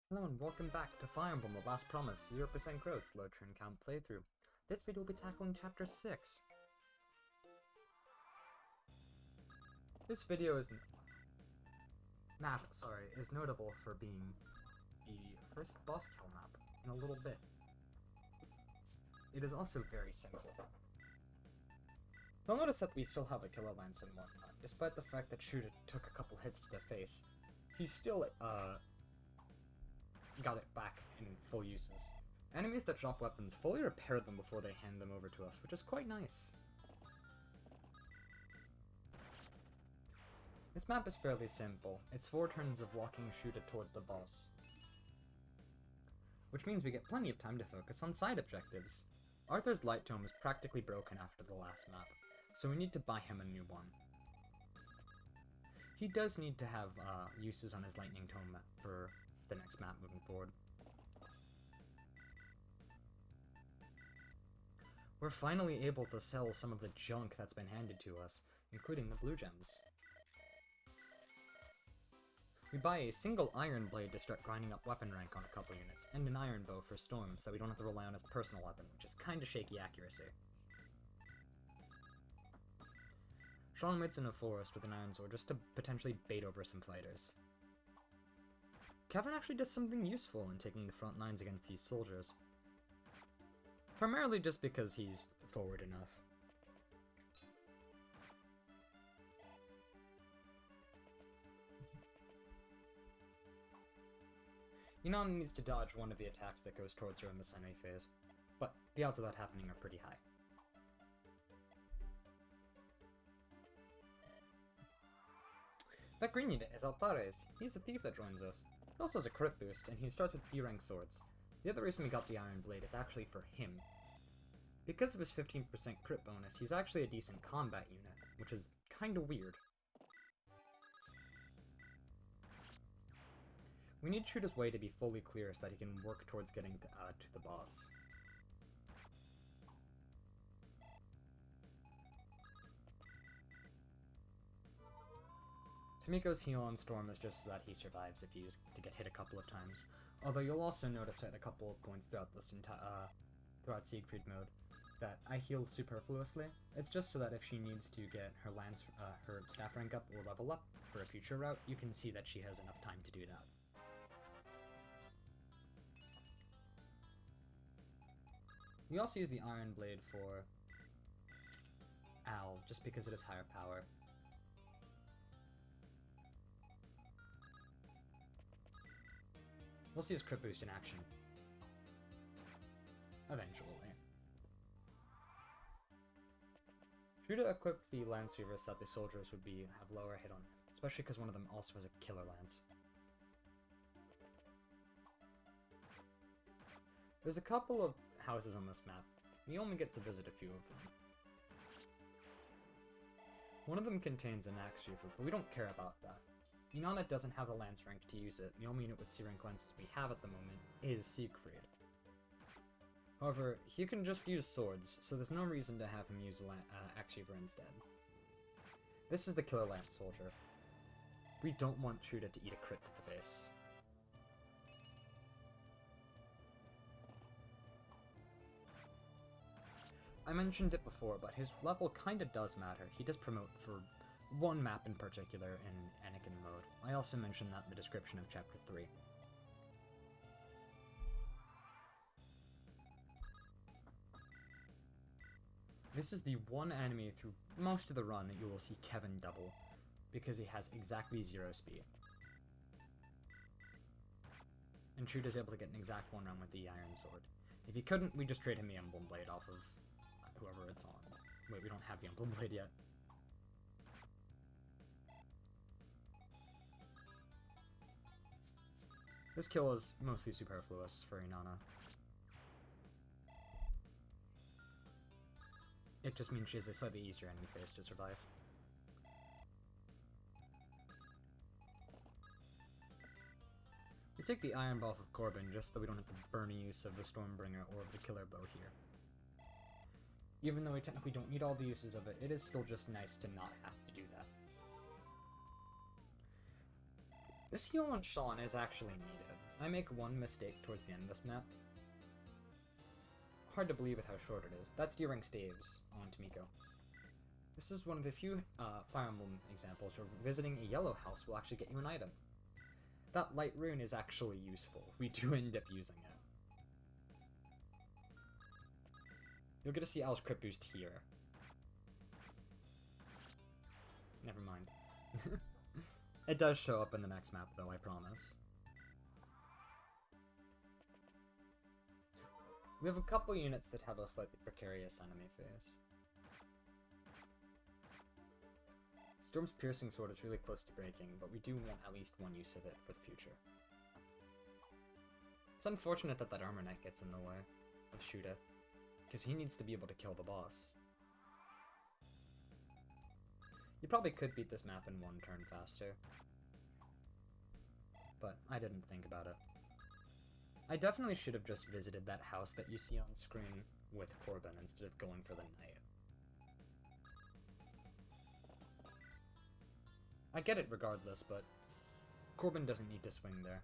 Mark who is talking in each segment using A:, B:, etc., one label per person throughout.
A: Hello and welcome back to Fire Emblem: The Last Promise 0% Growth Slow Turn Count playthrough. This video will be tackling Chapter 6. This video is notable for being the first boss kill map in a little bit. It is also very simple. You'll notice that we still have a killer lance and whatnot, despite the fact that Shuuda took a couple hits to the face. He's still, got it back in full uses. Enemies that drop weapons fully repair them before they hand them over to us, which is quite nice. This map is fairly simple. It's 4 turns of walking Shuuda towards the boss, which means we get plenty of time to focus on side objectives. Arthur's light tome is practically broken after the last map, so we need to buy him a new one. He does need to have uses on his lightning tome for the next map moving forward. We're finally able to sell some of the junk that's been handed to us, including the blue gems. We buy a single iron blade to start grinding up weapon rank on a couple units, and an iron bow for storms so we don't have to rely on his personal weapon, which is kinda shaky accuracy. Shon waits in a forest with an iron sword just to potentially bait over some fighters. Kevin actually does something useful in taking the front lines against these soldiers. Primarily just because he's forward enough. Inanna needs to dodge one of the attacks that goes towards her in the semi-phase, but the odds of that happening are pretty high. That green unit is Althares. He's the thief that joins us. He also has a crit boost, and he starts with B-rank swords. The other reason we got the Iron Blade is actually for him. Because of his 15% crit bonus, he's actually a decent combat unit, which is kinda weird. We need Shuuda's way to be fully clear so that he can work towards getting to the boss. Tomiko's heal on Storm is just so that he survives if he is to get hit a couple of times. Although you'll also notice at a couple of points throughout this throughout Siegfried mode that I heal superfluously. It's just so that if she needs to get her her staff rank up or level up for a future route, you can see that she has enough time to do that. We also use the Iron Blade for Al, just because it is higher power. We'll see his crit boost in action. Eventually. Shuuda equipped the Lance Weaver so that the soldiers would have lower hit on him, especially because one of them also has a killer lance. There's a couple of houses on this map. We only get to visit a few of them. One of them contains an Axe Reaver, but we don't care about that. Inanna doesn't have a lance rank to use it. The only unit with C rank lances we have at the moment is Siegfried. However, he can just use swords, so there's no reason to have him use Axe Reaver instead. This is the Killer Lance Soldier. We don't want Shuuda to eat a crit to the face. I mentioned it before, but his level kinda does matter. He does promote for one map in particular in Anakin mode. I also mentioned that in the description of Chapter 3. This is the one enemy through most of the run that you will see Kevin double, because he has exactly 0 speed. And Shuuda's able to get an exact one run with the Iron Sword. If he couldn't, we just trade him the Emblem Blade off of whoever it's on. Wait, we don't have the Emblem Blade yet. This kill is mostly superfluous for Inanna. It just means she has a slightly easier enemy phase to survive. We take the Iron Ball of Corbin just so we don't have the burning use of the Stormbringer or of the Killer Bow here. Even though we technically don't need all the uses of it, it is still just nice to not have to do that. This heal on Shon is actually needed. I make one mistake towards the end of this map. Hard to believe with how short it is. That's during staves on Tomiko. This is one of the few Fire Emblem examples where visiting a yellow house will actually get you an item. That light rune is actually useful. We do end up using it. You'll get to see Al's crit boost here. Never mind. It does show up in the next map, though, I promise. We have a couple units that have a slightly precarious enemy phase. Storm's Piercing Sword is really close to breaking, but we do want at least one use of it for the future. It's unfortunate that Armor Knight gets in the way of Shuuda, because he needs to be able to kill the boss. You probably could beat this map in one turn faster, but I didn't think about it. I definitely should have just visited that house that you see on screen with Corbin instead of going for the knight. I get it regardless, but Corbin doesn't need to swing there.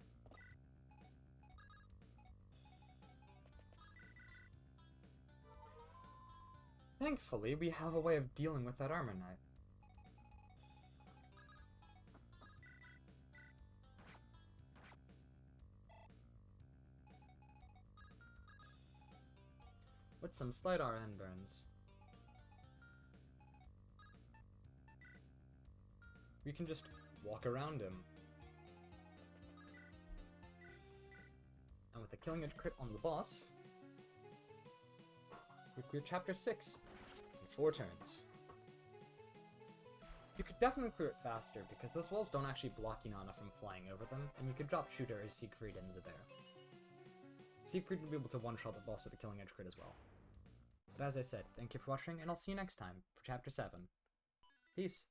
A: Thankfully, we have a way of dealing with that Armor Knight. With some slight RN burns, we can just walk around him. And with a Killing Edge crit on the boss, we clear Chapter 6 in 4 turns. You could definitely clear it faster, because those walls don't actually block Inanna from flying over them, and you could drop Shooter or Siegfried into there. Siegfried would be able to one-shot the boss with a Killing Edge crit as well. But as I said, thank you for watching, and I'll see you next time for Chapter 7. Peace!